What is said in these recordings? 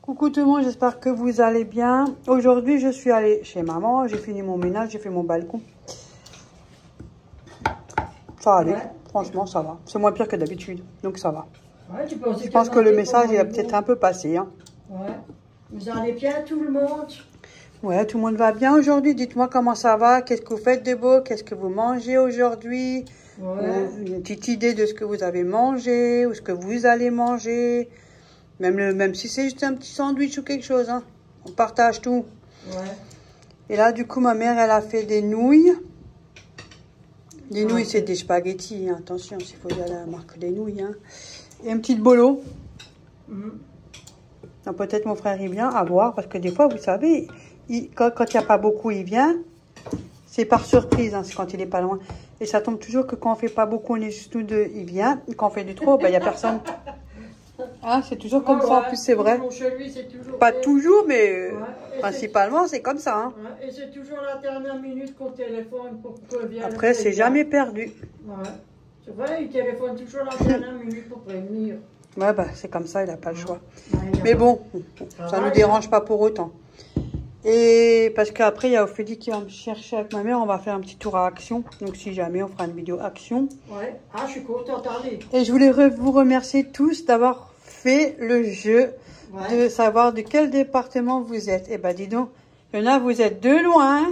Coucou tout le monde, j'espère que vous allez bien. Aujourd'hui, je suis allée chez maman, j'ai fini mon ménage, j'ai fait mon balcon. Ça allait, franchement, ça va. C'est moins pire que d'habitude, donc ça va. Ouais, je pense que le message, il a peut-être un peu passé. Hein. Ouais. Vous allez bien, tout le monde? Ouais, tout le monde va bien aujourd'hui. Dites-moi comment ça va, qu'est-ce que vous faites de beau, qu'est-ce que vous mangez aujourd'hui. Ouais. Une petite idée de ce que vous avez mangé, ou ce que vous allez manger. Même si c'est juste un petit sandwich ou quelque chose, hein. On partage tout. Ouais. Et là, du coup, ma mère, elle a fait des nouilles. Des nouilles, c'est des spaghettis. Hein. Attention, s'il faut dire la marque des nouilles. Hein. Et un petit bolo. Donc, peut-être mon frère, il vient à voir. Parce que des fois, vous savez, quand il n'y a pas beaucoup, il vient. C'est par surprise, hein, c'est quand il n'est pas loin. Et ça tombe toujours que quand on ne fait pas beaucoup, on est juste nous deux, il vient. Et quand on fait du trop, ben, il n'y a personne. Ah, c'est toujours comme ça, en plus c'est vrai. Chez lui, toujours pas toujours, mais principalement c'est comme ça. Hein. Et c'est toujours la dernière minute qu'on téléphone pour que vienne. Après, c'est jamais perdu. Ouais. C'est vrai, il téléphone toujours la dernière minute pour prévenir. Ouais, bah c'est comme ça, il n'a pas le choix. Mais bon, ça ne nous dérange pas pour autant. Et parce qu'après, il y a Ophélie qui va me chercher avec ma mère, on va faire un petit tour à Action. Donc si jamais, on fera une vidéo Action. Ouais, ah, je suis contente d'aller. Et je voulais vous remercier tous d'avoir fait le jeu, de savoir de quel département vous êtes. Eh ben dis donc, il y en a, vous êtes de loin.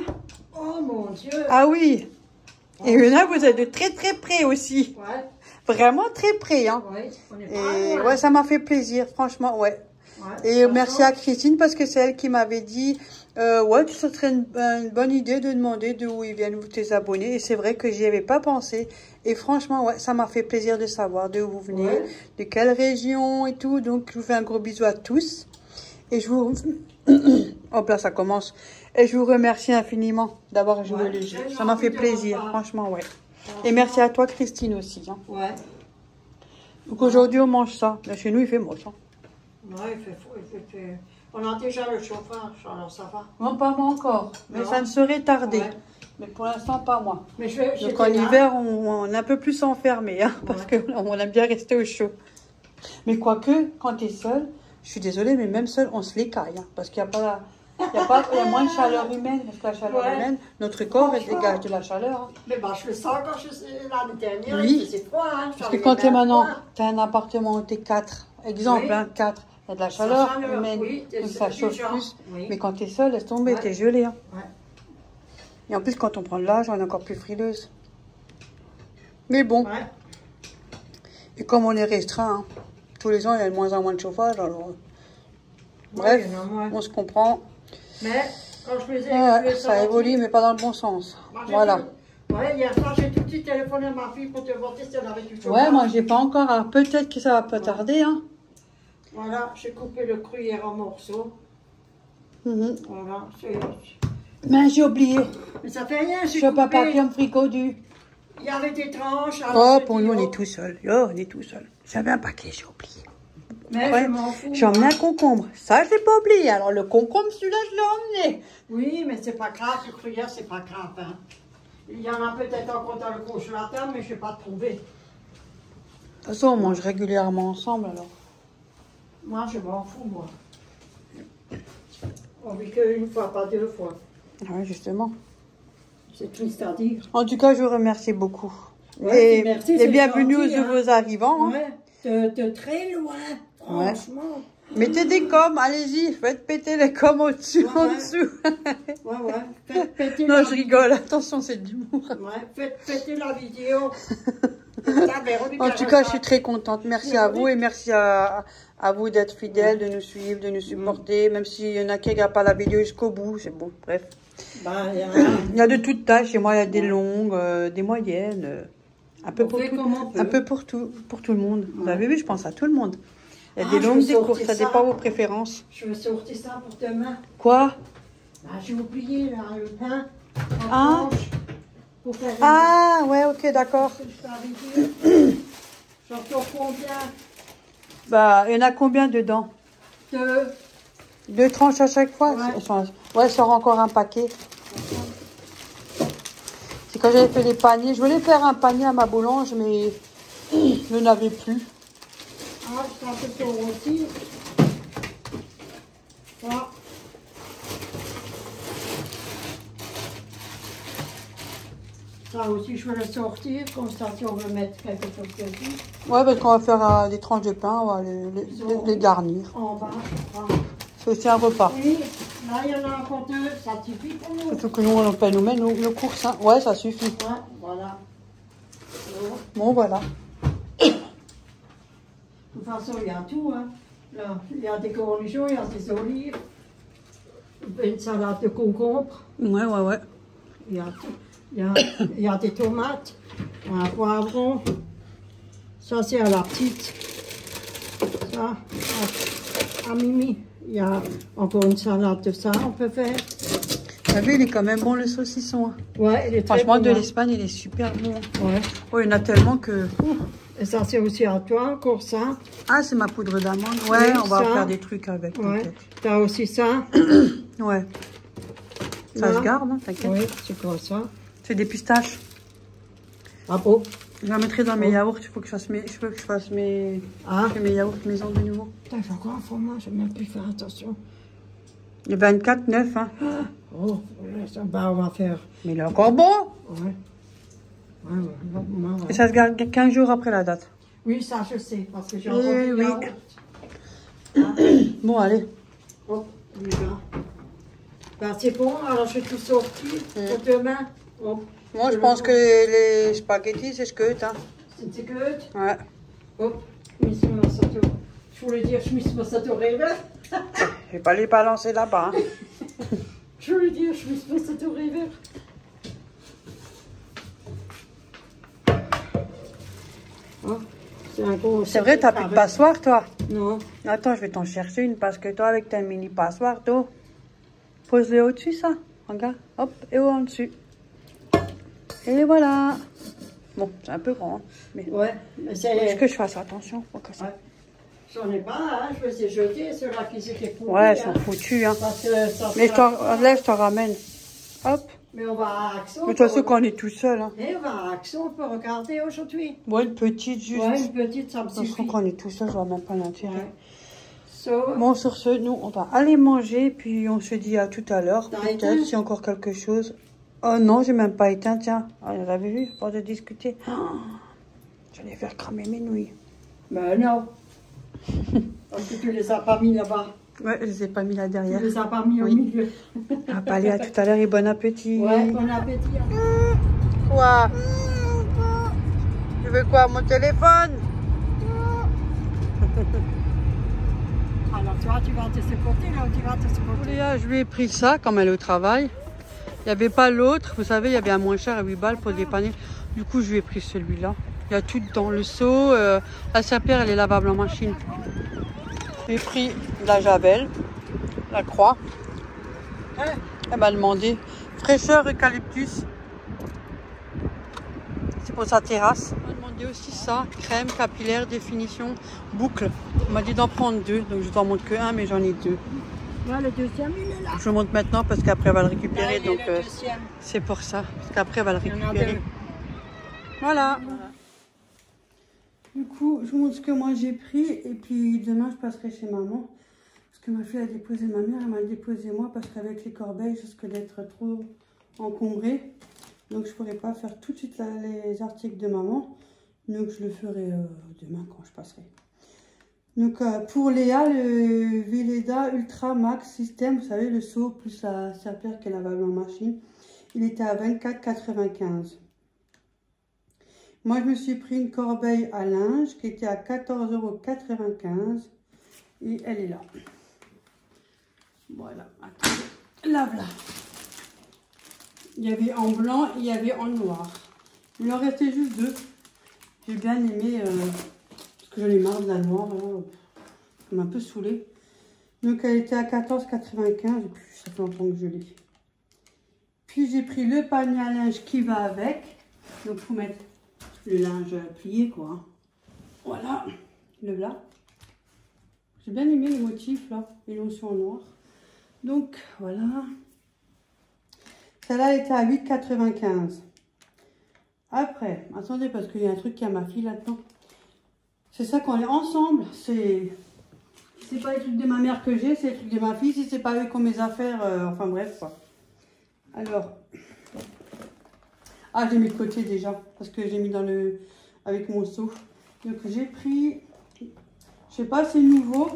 Oh mon Dieu. Ah oui. Et il y en a, vous êtes de très très près aussi. Ouais. Vraiment très près. Hein. Ouais, on est pas et loin. ouais, ça m'a fait plaisir, franchement, ouais. Et merci à Christine parce que c'est elle qui m'avait dit ouais, ce serait une bonne idée de demander d'où ils viennent tes abonnés. Et c'est vrai que j'y avais pas pensé. Et franchement, ouais, ça m'a fait plaisir de savoir d'où vous venez, de quelle région et tout. Donc, je vous fais un gros bisou à tous. Et je vous... Hop là, ça commence. Et je vous remercie infiniment d'avoir joué le jeu. Ça m'a fait plaisir, franchement, ouais. Et merci à toi, Christine, aussi. Hein. Ouais. Donc, aujourd'hui, on mange ça. Là, chez nous, il fait moche. Hein. Ouais, il fait fou. On a déjà le chauffage, alors ça va. Non, pas moi encore. Mais ça ne serait tardé. Mais pour l'instant, pas moi. Mais donc en hiver, on est un peu plus enfermé, hein, parce qu'on aime bien rester au chaud. Mais quoique, quand tu es seul, je suis désolée, mais même seul, on se l'écaille. Hein, parce qu'il n'y a pas... Il y a moins de chaleur humaine, parce que la chaleur humaine, notre corps, elle dégage de la chaleur. Hein. Mais bah, je le sens quand je suis l'année dernière, oui. c'est froid. Hein, parce que quand tu es maintenant, tu as un appartement où tu es 4, exemple, hein, 4, il y a de la chaleur humaine, donc ça chauffe plus. Oui. Mais quand tu es seul, laisse tomber, tu es gelé. Hein. Et en plus, quand on prend de l'âge, on est encore plus frileuse. Mais bon. Et comme on est restreint, hein, tous les ans, il y a de moins en moins de chauffage, alors... Bref, on se comprend. Mais quand je faisais... ça évolue, mais pas dans le bon sens. Voilà. Ouais, hier soir, j'ai tout de suite téléphoné à ma fille pour te voir si elle avait du chauffage. Ouais, moi, j'ai pas encore. Alors, peut-être que ça va pas tarder, hein. Voilà, j'ai coupé le cru hier en morceaux. Voilà, mais j'ai oublié. Mais ça fait rien, j'ai coupé. Papa qui me fricodu. Il y avait des tranches. Oh, pour nous, on est tout seul. Oh, on est tout seul. J'avais un paquet, j'ai oublié. Mais je m'en fous. J'ai emmené un concombre. Ça, je l'ai pas oublié. Alors, le concombre, celui-là, je l'ai emmené. Oui, mais c'est pas grave. Le gruyère, c'est pas grave. Hein. Il y en a peut-être encore dans le congélateur, mais je vais pas trouver. De toute façon, on mange régulièrement ensemble, alors. Moi, je m'en fous, moi. On vit qu'une fois, pas deux fois. Oui, justement. C'est triste à dire. En tout cas, je vous remercie beaucoup. Ouais, et merci, et bienvenue aux nouveaux arrivants. Hein. Ouais, de très loin, franchement. Ouais. Mettez des coms, allez-y, faites péter les coms au-dessus, en dessous. Ouais, faites péter non, je rigole, attention, c'est de l'humour. Ouais, faites péter la vidéo. En tout cas, je suis très contente. Merci à vous et merci à vous d'être fidèles, de nous suivre, de nous supporter. Même s'il y en a qui ne regardent pas la vidéo jusqu'au bout, c'est bon, bref. Il y a de toutes tailles. Chez moi, il y a des longues, des moyennes, un peu pour tout le monde. Vous avez vu, je pense à tout le monde. Il y a des longues, des courtes, ça dépend de vos préférences. Je vais sortir ça pour demain. Quoi? J'ai oublié, là, le pain. Ah, ouais, ok, d'accord. J'en sors combien? Bah, il y en a combien dedans? Deux tranches à chaque fois? Ouais, ça sort encore un paquet. C'est quand j'avais fait les paniers. Je voulais faire un panier à ma boulange, mais je n'avais plus. Ah, je t'en fais ton rôti. Ça aussi, je vais le sortir, comme ça, si on veut mettre quelque chose dessus. Ouais, parce qu'on va faire des tranches de pain, on va les garnir. En bas, je crois. C'est aussi un repas. Oui, là, il y en a encore deux, ça suffit pour nous. Surtout que nous, on peut nous mettre nos courses. Hein. Ouais, ça suffit. Ouais, voilà. Bon, voilà. De toute façon, il y a tout. Hein. Là, il y a des cornichons, il y a des olives, une salade de concombre. Ouais. Il y a tout. Il y a des tomates, un poivron. Ça, c'est à la petite. Ça, à Mimi. Il y a encore une salade de ça, on peut faire. T'as vu, il est quand même bon le saucisson. Hein. Ouais, il est très franchement, bon, de hein. l'Espagne, il est super bon. Ouais. Oh, il y en a tellement que... Et ça, c'est aussi à toi, encore ça. Ah, c'est ma poudre d'amande. Ouais, Oui, on va ça. faire des trucs avec, Ouais. peut-être. T'as aussi ça. Ouais. Ça Là. se garde, hein, t'inquiète. Oui, c'est quoi ça? C'est des pistaches. Ah bon? Je la mettrai dans mes yaourts. Il faut que je fasse mes yaourts maison de nouveau. Putain, il faut encore un fromage, j'ai même plus faire attention. Il est 24,9. Hein. Oh, ça, bah, on va faire. Mais il est encore bon. Ouais. Ouais. Et ça se garde 15 jours après la date. Oui, ça, je sais, parce que j'ai Eh entendu oui. yaourt. Hein? Bon, allez. Oh, déjà. Ben, c'est bon, alors je vais tout sortir pour demain. Oh, Moi, je pense que les spaghettis, c'est ce que t'as. c'est good. Ouais. Oh, je voulais dire, je me suis passé au rêve. Je vais pas les balancer là-bas. Hein. Je voulais dire, je me suis passé au rêve. Oh, c'est un gros. C'est vrai, t'as plus de passoire, toi? Non. Attends, je vais t'en chercher une parce que toi, avec ta mini passoire, toi, pose-le au-dessus, ça. Regarde, hop, et en dessus. Et voilà. Bon, c'est un peu grand, hein, mais Ouais, mais c'est. faut que je fasse attention. Faut que ça... Ouais. J'en ai pas, hein, je me suis jeté, ceux-là qui s'étaient pourris. Ouais, ils hein. sont foutus, hein. Parce que ça Mais je t'en ramène. Hop. Mais on va à Axon. Mais de toute façon, quand on est tout seul, hein. Et on va à Axon, on peut regarder aujourd'hui. Ouais, une petite, juste. Ouais, une petite, ça me De toute façon, suffit. quand on est tout seul, je vois même pas l'intérêt. Ouais. So, Bon, sur ce, nous, on va aller manger, puis on se dit à tout à l'heure. T'as Peut-être, éteint s'il y a encore quelque chose. Oh non, j'ai même pas éteint, tiens. Ah, vous avez vu, pas de discuter. Oh, j'allais faire cramer mes nouilles. ben non. Parce que tu les as pas mis là-bas. Ouais, je les ai pas mis là Tu derrière. les as pas mis Oui. au milieu. Ah, bah, allez, à tout à l'heure et bon appétit. Ouais, bon appétit. Quoi? Tu veux quoi, mon téléphone? Alors toi, tu vas de ce côté, là, tu vas de ce côté. Léa, je lui ai pris ça quand elle est au travail. Il n'y avait pas l'autre. Vous savez, il y avait un moins cher à 8 balles pour dépanner. Du coup, je lui ai pris celui-là. Il y a tout dedans. Le seau, la serpillère, elle est lavable en machine. J'ai pris la javel, la croix. Elle m'a demandé fraîcheur eucalyptus. C'est pour sa terrasse. Elle m'a demandé aussi ça, crème capillaire, définition, boucle. Elle m'a dit d'en prendre 2, donc je t'en montre que 1, mais j'en ai 2. Ouais, le deuxième, il est là. Je le montre maintenant parce qu'après elle va le récupérer, Là, il est donc le deuxième. c'est pour ça. Parce qu'après elle va le Il y en a récupérer. deux. Voilà. Du coup, je vous montre ce que moi j'ai pris et puis demain je passerai chez maman. Parce que ma fille a déposé ma mère, elle m'a déposé moi parce qu'avec les corbeilles, je risque d'être trop encombrée. Donc je ne pourrai pas faire tout de suite les articles de maman. Donc je le ferai demain quand je passerai. Donc pour Léa, le Velleda Ultra Max System, vous savez le seau plus la serpillère qui est lavable en machine, il était à 24,95 €. Moi je me suis pris une corbeille à linge qui était à 14,95 € et elle est là. Voilà, attendez, la voilà. Il y avait en blanc, il y avait en noir. Il en restait juste 2. J'ai bien aimé, parce que j'en ai marre de la noire, hein. Ça m'a un peu saoulée. Donc elle était à 14,95 et puis ça fait longtemps que je l'ai. Puis j'ai pris le panier à linge qui va avec. Donc il faut mettre le linge plié quoi. Voilà, le là. J'ai bien aimé les motifs là, les notions en noir. Donc voilà. Celle-là était à 8,95 €. Après, attendez parce qu'il y a un truc qui a ma fille là-dedans. C'est ça qu'on est ensemble. C'est pas les trucs de ma mère que j'ai, c'est les trucs de ma fille. Si c'est pas eux qui ont mes affaires, enfin bref quoi. Alors, Ah, je l'ai mis de côté déjà, parce que j'ai mis dans le... avec mon seau. Donc j'ai pris, je sais pas, c'est nouveau,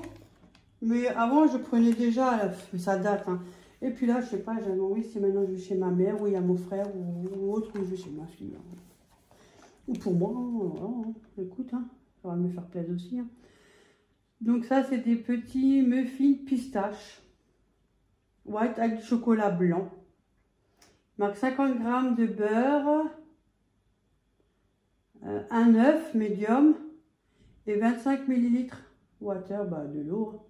mais avant je prenais déjà, ça date. Hein. Et puis là, je sais pas, j'avais envie, si maintenant je vais chez ma mère, ou il y a mon frère, ou autre, ou je vais chez ma fille. Hein. Ou pour moi, hein, écoute, hein, ça va me faire plaisir aussi. Hein. Donc ça, c'est des petits muffins pistache. White avec du chocolat blanc. Marque 50 g de beurre, un œuf médium et 25 ml water, bah, de l'eau.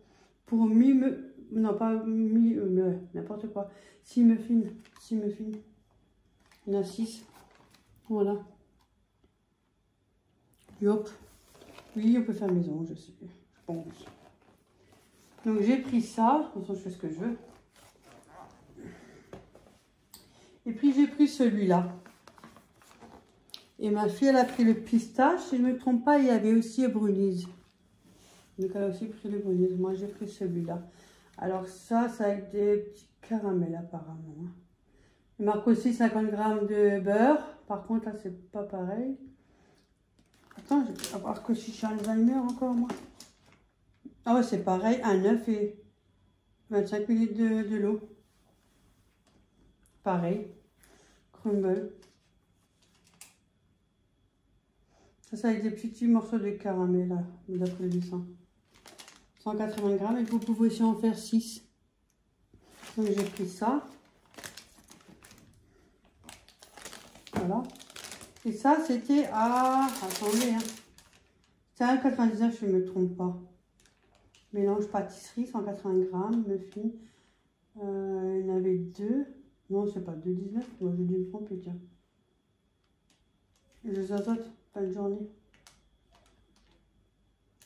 Pour non pas n'importe quoi. 6 muffins. 6 muffins. Il y en a 6. Voilà. Hop. Oui, on peut faire maison, je sais. Je pense. Donc j'ai pris ça. De toute façon, je fais ce que je veux. Et puis j'ai pris celui-là. Et ma fille, elle a pris le pistache. Si je ne me trompe pas, il y avait aussi brunise. Donc elle a aussi pris le brunise. Moi, j'ai pris celui-là. Alors ça, ça avec des petits caramels apparemment. Il marque aussi 50 g de beurre. Par contre, là, c'est pas pareil. Attends, je vais voir que si je suis Alzheimer encore, moi. Ah ouais, c'est pareil. Un œuf et 25 ml de l'eau. Pareil. Crumble. Ça, c'est avec des petits morceaux de caramel, là, d'après le dessin. 180 g, et vous pouvez aussi en faire 6. Donc, j'ai pris ça. Voilà. Et ça, c'était à... Attendez, hein. C'est à 1,99 si je ne me trompe pas. Mélange pâtisserie, 180 g, muffin. Il y en avait 2. Non, c'est pas 2,19. Moi, j'ai dû me tromper, tiens. Je zazote, pas de journée.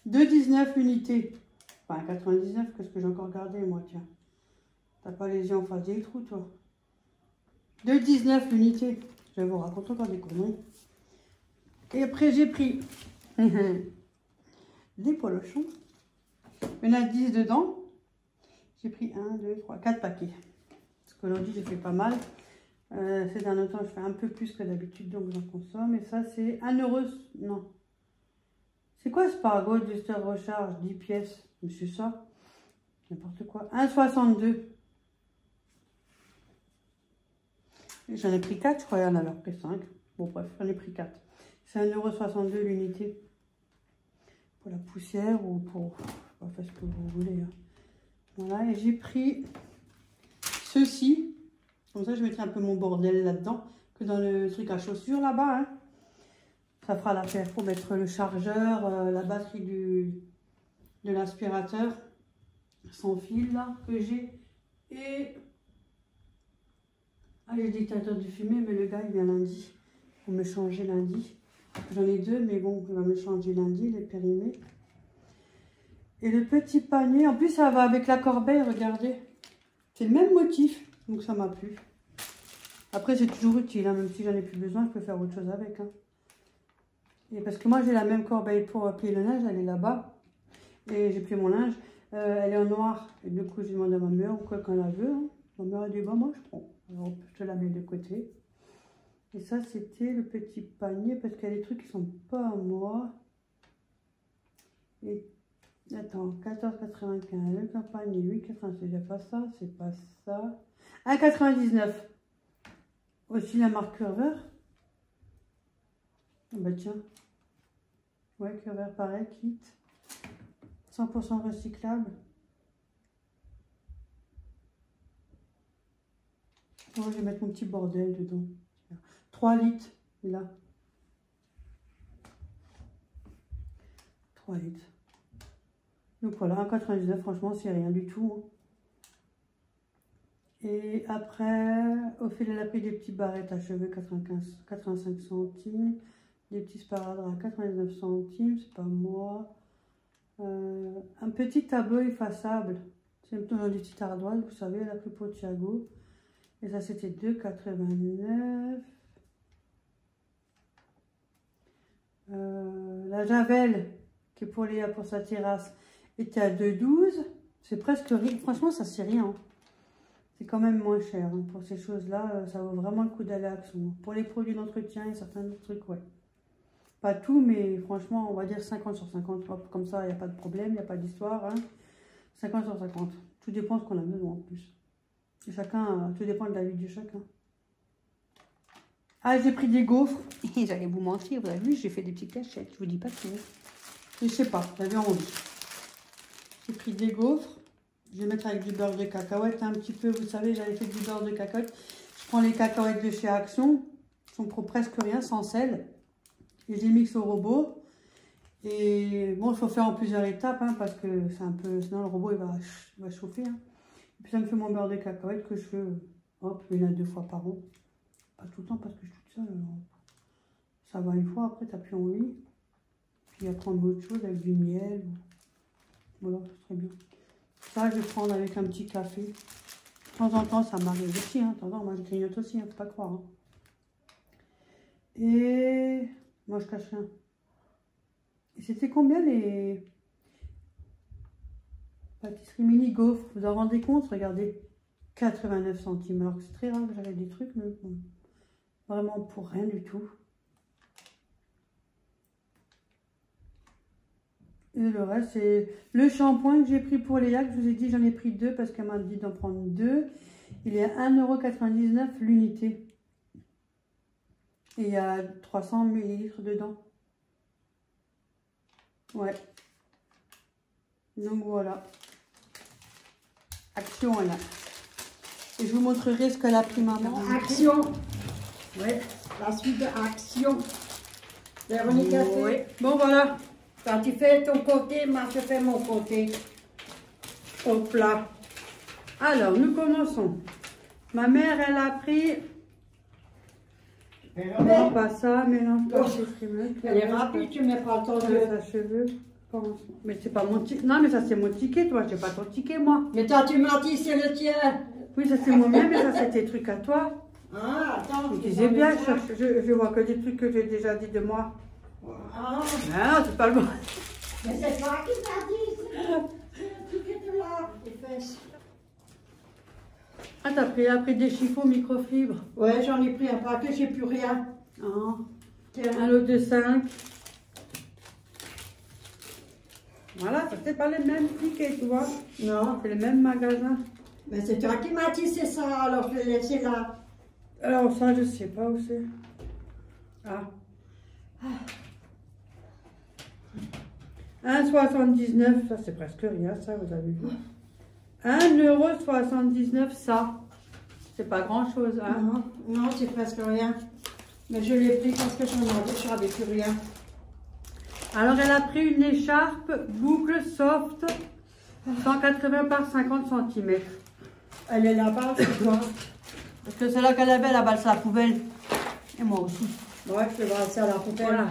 2,19 unités. Enfin, 99, qu'est-ce que j'ai encore gardé, moi, tiens. T'as pas les yeux en face des trous, toi. 2,19 unités. Je vais vous raconter encore des conneries. Et après, j'ai pris des polochons. Il y en a 10 dedans. J'ai pris 1, 2, 3, 4 paquets. Parce qu'aujourd'hui, j'ai fait pas mal. Ces derniers temps, je fais un peu plus que d'habitude, donc j'en consomme. Et ça, c'est 1 €. Non. C'est quoi ce Spargo Duster Recharge 10 pièces? Monsieur ça? N'importe quoi. 1,62. J'en ai pris 4, je croyais en avoir pris 5. Bon, bref, j'en ai pris 4. C'est 1,62 € l'unité. Pour la poussière ou pour... Enfin, ce que vous voulez. Hein. Voilà, et j'ai pris ceci. Comme ça, je mettrai un peu mon bordel là-dedans. Que dans le truc à chaussures là-bas. Hein. Ça fera l'affaire pour mettre le chargeur, la batterie de l'aspirateur. Sans fil là, que j'ai. Et... Ah, j'ai le détecteur de fumée, mais le gars, il vient lundi. Pour me changer lundi. J'en ai 2, mais bon, il va me changer lundi, les périmés. Et le petit panier, en plus, ça va avec la corbeille, regardez. C'est le même motif, donc ça m'a plu. Après, c'est toujours utile, hein, même si j'en ai plus besoin, je peux faire autre chose avec. Hein. Et parce que moi, j'ai la même corbeille pour plier le linge, elle est là-bas. Et j'ai pris mon linge, elle est en noir. Et du coup, j'ai demandé à ma mère, ou quoi, quand elle la veut. Hein. Ma mère a dit, bah, moi, je prends. Alors, je la mets de côté. Et ça, c'était le petit panier, parce qu'il y a des trucs qui sont pas à moi. Et, attends, 14,95, le panier, 8,96, c'est pas ça, c'est pas ça. 1,99. Aussi la marque Curver. Ah bah tiens. Ouais, Curver, pareil, kit. 100% recyclable. Oh, je vais mettre mon petit bordel dedans. 3 litres, là. 3 litres. Donc voilà, 1,99, franchement, c'est rien du tout. Hein. Et après, au fil, elle a pris des petites barrettes à cheveux, 85 centimes. Des petits sparadraps, 99 centimes, c'est pas moi. Un petit tableau effaçable. C'est plutôt des petites ardoises, vous savez, elle a pris pour Thiago. Et ça, c'était 2,89. La Javel, qui est pour sa terrasse, était à 2,12. C'est presque rien. Franchement, ça c'est rien. c'est quand même moins cher. Hein. Pour ces choses-là, ça vaut vraiment le coup d'aller à Action. Pour les produits d'entretien et certains autres trucs, ouais. Pas tout, mais franchement, on va dire 50 sur 50. Hop, comme ça, il n'y a pas de problème, il n'y a pas d'histoire. Hein. 50 sur 50. Tout dépend de ce qu'on a besoin en plus. Et chacun, tout dépend de la vie de chacun. Ah, j'ai pris des gaufres. Et j'allais vous mentir, vous avez vu, j'ai fait des petites cachettes. Je vous dis pas tout. Je sais pas, j'avais envie. J'ai pris des gaufres. Je vais mettre avec du beurre de cacahuète un petit peu. Vous savez, j'avais fait du beurre de cacahuète. Je prends les cacahuètes de chez Action. Ils sont pour presque rien, sans sel. Et je les mixe au robot. Et bon, il faut faire en plusieurs étapes, hein, parce que c'est un peu... Sinon, le robot, il va chauffer. Hein. Et puis, ça me fait mon beurre de cacahuète que je fais, hop, 1 à 2 fois par an. Pas tout le temps, parce que je suis toute seule. Alors, ça va une fois, après, t'as plus envie. Puis, après, on autre chose avec du miel. Voilà, c'est très bien. Ça, je vais prendre avec un petit café. De temps en temps, ça m'arrive aussi. Hein. De temps en temps, moi, je grignote aussi, hein, faut pas croire. Hein. Et... Moi, je cache rien. Et c'était combien les pâtisseries mini gaufres? Vous en rendez compte? Regardez, 89 centimes. Alors que c'est très rare que j'avais des trucs, mais bon, vraiment pour rien du tout. Et le reste, c'est le shampoing que j'ai pris pour Léa, que je vous ai dit, j'en ai pris 2 parce qu'elle m'a dit d'en prendre 2. Il est à 1,99 € l'unité. Et il y a 300 ml dedans. Ouais. Donc voilà. Action, là. Et je vous montrerai ce qu'elle a pris maman. Action. Ouais. La suite de Action. Véronique a fait. Ouais. Bon, voilà. Quand tu fais ton côté, moi je fais mon côté. Hop là. Alors, nous commençons. Ma mère, elle a pris... Non, pas ça, mélange pas ces frimettes. Elle est rapide, tu mets pas le temps de... sa cheveux. Mais c'est pas mon ticket. Non, mais ça c'est mon ticket, toi. J'ai pas ton ticket, moi. Mais toi, tu m'as dit c'est le tien. Oui, ça c'est mon mien, mais ça c'est tes trucs à toi. Ah, attends. Je disais bien, je vois que des trucs que j'ai déjà dit de moi. Ah. Non, c'est pas le bon. Mais c'est toi qui m'as dit, c'est le ticket de là, les fesses. Ah, t'as pris des chiffons microfibres. Ouais, j'en ai pris un paquet, j'ai plus rien. Ah. Tiens. Un lot de 5. Voilà, ça c'est pas les mêmes tickets, tu vois. Non. C'est les mêmes magasins. Mais c'est toi qui m'as dit c'est ça, alors je l'ai laissé là. Alors ça, je sais pas où c'est. Ah. 1,79 €, ça c'est presque rien, ça, vous avez vu. 1,79 € ça. C'est pas grand chose, hein. Non, non, c'est presque rien. Mais je l'ai pris parce que j'en avais plus rien. Alors elle a pris une écharpe boucle soft 180 par 50 cm. Elle est là-bas, c'est quoi? Parce que c'est là qu'elle avait, la balle à la poubelle. Et moi aussi. Ouais, je vais voir ça à la poubelle. Voilà.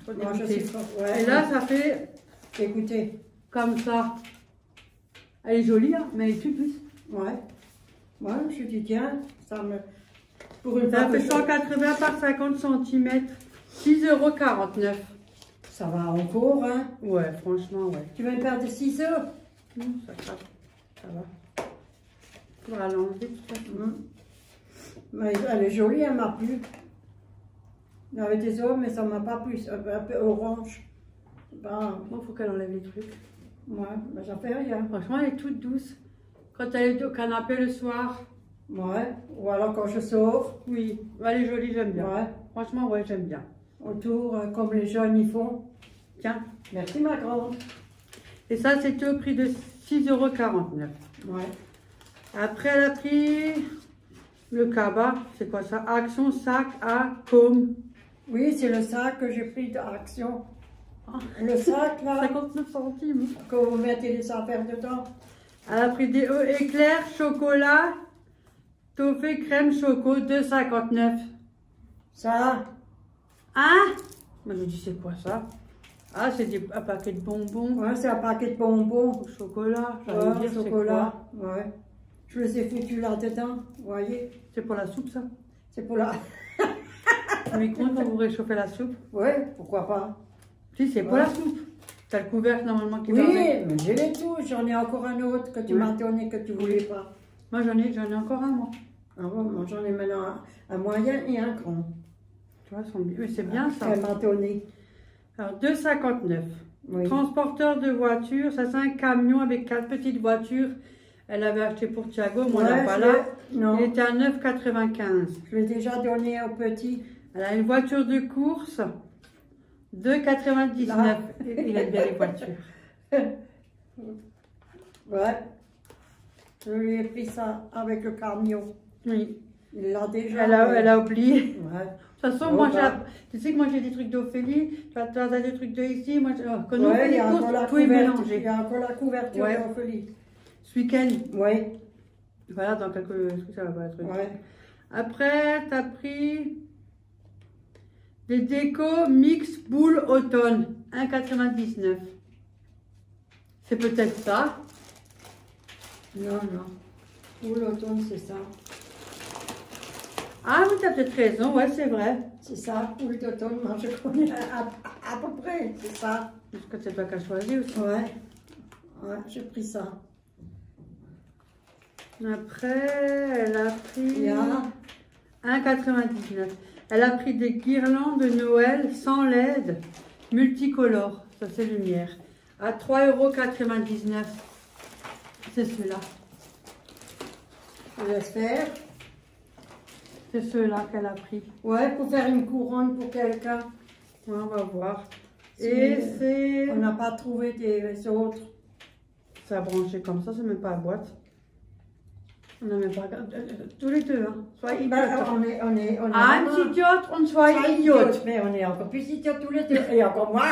Moi, je sais pas. Ouais. Et là, ça fait, écoutez, comme ça. Elle est jolie, hein, mais elle est toute douce. Ouais. Ouais, je dis, tiens, ça me... Pour une Ça fait 180 par 50 cm. 6,49 €. Ça va encore, hein? Ouais, franchement, ouais. Tu veux une paire de ciseaux? Non, ça va. Faudra l'enlever, de toute façon. Mais elle est jolie, elle m'a plu. Il y avait des autres, mais ça m'a pas plu. Un peu orange. Ben, Bon, faut qu'elle enlève les trucs. ouais, mais ça fait rien. Franchement, elle est toute douce. Quand elle est au canapé le soir. Ouais, ou alors quand je sors. Oui, elle est jolie, j'aime bien. Ouais. Franchement, ouais, j'aime bien. Autour, comme les jeunes y font. Tiens. Merci ma grande. Et ça, c'était au prix de 6,49 €. Ouais. Après, elle a pris le cabas. C'est quoi ça? Action sac à côme. Oui, c'est le sac que j'ai pris d'Action. Le sac là, 59 centimes. que vous mettez les affaires dedans. Elle a pris des œufs éclairs, chocolat, toffee, crème, choco, 2,59 €. Ça, Hein? Moi, je dis, c'est quoi ça? Ah, c'est un paquet de bonbons. ouais, c'est un paquet de bonbons. Au chocolat. Ouais, J'allais dire, c'est chocolat. quoi? Ouais. Je les ai foutus là-dedans, vous voyez. C'est pour la soupe, ça? C'est pour la... Au micro-ondes, vous réchauffez la soupe? Ouais, pourquoi pas. Si, c'est pour Ouais. la soupe. T'as le couvercle normalement qui va Oui, avec. mais j'ai les tous. J'en ai encore un autre que tu m'as donné que tu voulais pas. Moi, j'en ai encore un, moi. Ah bon, moi j'en ai maintenant un moyen et un grand. Tu vois, mais c'est bien ça. Elle m'a donné. Alors, 2,59. Oui. Transporteur de voitures, ça c'est un camion avec 4 petites voitures. Elle avait acheté pour Thiago, moi on l'a pas là. Non. Il était à 9,95. Je l'ai déjà donné au petit. Elle a une voiture de course, 2,99. Il aime bien les voitures. Ouais. Je lui ai pris ça avec le camion. Oui. Il l'a déjà. Elle a oublié. Ouais. De toute façon, moi, tu sais que moi j'ai des trucs d'Ophélie, tu as des trucs de ici, moi, quand nous on fait les courses, tout est mélangé. Il y a encore la couverture d'Ophélie. Ce week-end. Oui. Voilà, dans quelques trucs, ça va pas être. Ouais. Après, tu as pris des décos mix boule automne, 1,99. C'est peut-être ça. Non, non. Pour l'automne, c'est ça. Ah, mais tu as peut-être raison, ouais, c'est vrai. C'est ça, pour l'automne, moi je connais à peu près, c'est ça. Parce que c'est toi qui as choisi aussi. Ouais. Ouais, j'ai pris ça. Après, elle a pris 1,99. Elle a pris des guirlandes de Noël sans LED, multicolores, ça c'est lumière, à 3,99 €. C'est ceux-là. Je laisse faire. C'est ceux-là qu'elle a pris. Ouais, pour faire une couronne pour quelqu'un. Ouais, on va voir. Si et c'est... On n'a pas trouvé des autres. Ça a branché comme ça, c'est même pas la boîte. On n'a même pas regardé. Tous les deux, hein. Sois idiote. On est Un idiote, on soit idiote. Mais on est encore plus idiotes tous les deux. Et encore moi.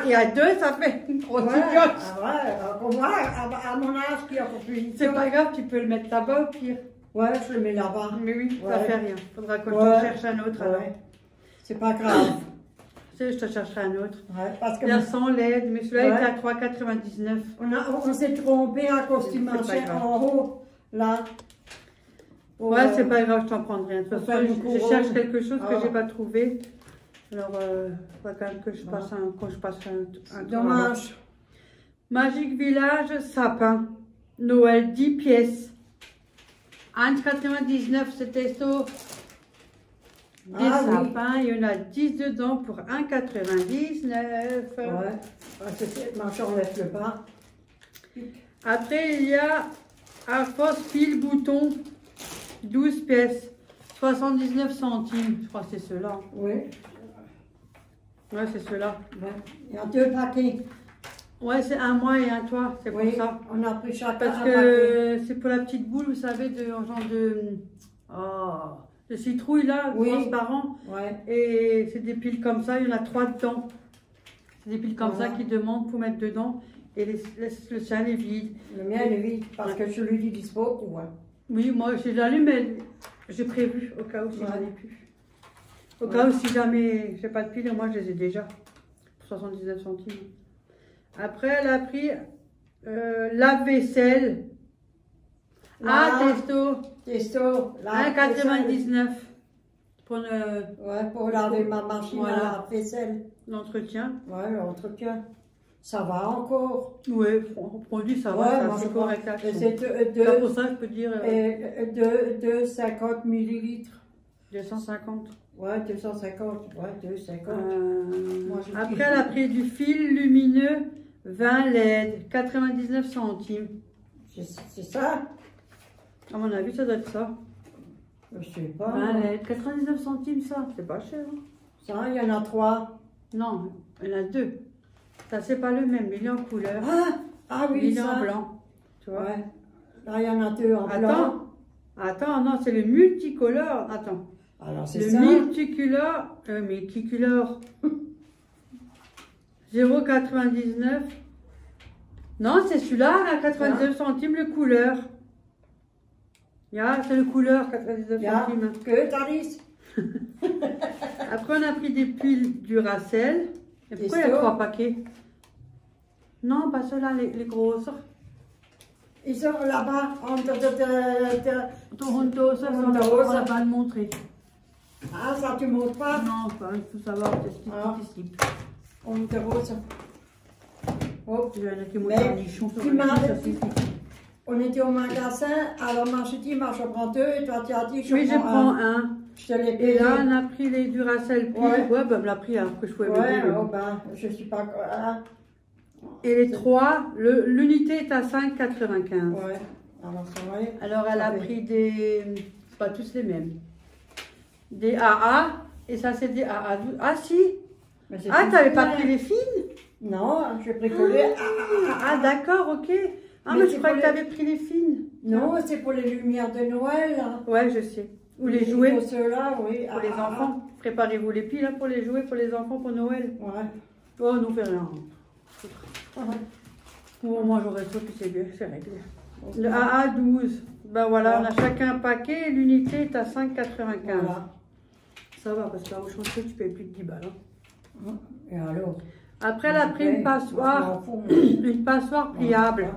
Et à deux, ça fait une grosse idiote. Ah ouais, encore moi, à mon âge, qui est encore plus idiote. C'est pas grave, tu peux le mettre là-bas au pire. Ouais, je le mets là-bas. Mais oui, ça fait rien. Faudra que je cherche un autre alors. C'est pas grave. Je te chercherai un autre. Ouais, parce que il y a 100 LED, mais celui-là il est à 3,99. On s'est trompé à costume en haut, là. Ouais, c'est pas grave, je t'en prendrai un. De toute façon, je cherche quelque chose que j'ai pas trouvé. Alors, il faut quand même que je passe un dommage. Magic Village sapin. Noël 10 pièces. 1,99 c'était ça. Des sapins, il y en a 10 dedans pour 1,99. Ouais, moi j'enlève le bas. Après, il y a Arfos fil bouton, 12 pièces, 79 centimes. Je crois que c'est ceux-là. Oui. Ouais, c'est ceux-là. Ouais. Il y a 2 paquets. Ouais, c'est un moi et un toi, c'est pour ça. On a pris chacun parce que c'est pour la petite boule, vous savez, genre de citrouille là, transparent. Ouais. Et c'est des piles comme ça, il y en a 3 dedans. C'est des piles comme ça qui demandent pour mettre dedans. Et le sien est vide. Le mien il est vide parce que celui du dispo, quoi. Oui, moi j'ai l'allume, mais j'ai prévu au cas où si j'en ai plus. Au cas où si jamais j'ai pas de piles, moi je les ai déjà. Pour 79 centimes. Après, elle a pris lave-vaisselle. Testo. 1,99 pour laver ma machine à lave-vaisselle. L'entretien. Ouais, l'entretien. Ça va encore. Oui, le produit, ça va, c'est correct. C'est pour ça que je peux dire... 250 ml. 250. Ouais, 250. Ouais, 250. Après, elle a pris du fil lumineux 20 LED, 99 centimes. C'est ça? À mon avis, ça doit être ça. Je sais pas. 20 LED, 99 centimes, ça. C'est pas cher. Hein. Ça, il y en a 3. Non, il y en a 2. Ça, c'est pas le même, il est en couleur. Ah oui, il est en blanc. Tu vois? Ouais. Là, il y en a 2 en blanc. Attends, non, c'est le multicolore. Attends. Alors, c'est le ça. multicolore. 0,99. Non, c'est celui-là, à 99 centimes, le couleur. C'est le couleur, 99 centimes. Que Thalys. Après, on a pris des piles Duracell. Et pourquoi il y a 3 paquets? Non, pas ceux-là, les grosses. Ils sont là-bas, Toronto, ça, on va pas le montrer. Ah, ça, tu montres pas? Non, il faut savoir que c'est slip. On te rose. Oh, il y en a qui montent un nichon sur le on était au magasin, alors moi je dis, moi je prends 2, et toi tu as dit, Oui, je prends un. Je te l'ai payé. Et là, on a pris les Duracell Peel. Ouais, bah, on l'a pris alors que je pouvais ouais, oh, ben, je suis pas... Hein. Et les 3, l'unité est à 5,95. Ouais, alors ça va. Alors, elle a pris des... C'est pas tous les mêmes. Des AA, et ça c'est des AA. Ah si. Ah, t'avais pas pris les fines? Non, j'ai pris que les... Ah, d'accord, ok. Ah, mais je croyais que t'avais pris les fines. Non, c'est pour les lumières de Noël. Là. Ouais, je sais. Ou les jouets. Pour ceux-là, oui. Pour les enfants. Préparez-vous les piles hein, pour les jouets pour les enfants pour Noël. Ouais. Oh, nous fait rien. Bon, moi j'aurais tout, puis c'est bien, c'est réglé. Le AA 12. Ben voilà, on a chacun un paquet. L'unité est à 5,95. Voilà. Ça va, parce que là, au chantier, tu payes plus de 10 balles. Hein. Et alors? Après, elle a pris une passoire. Une passoire pliable.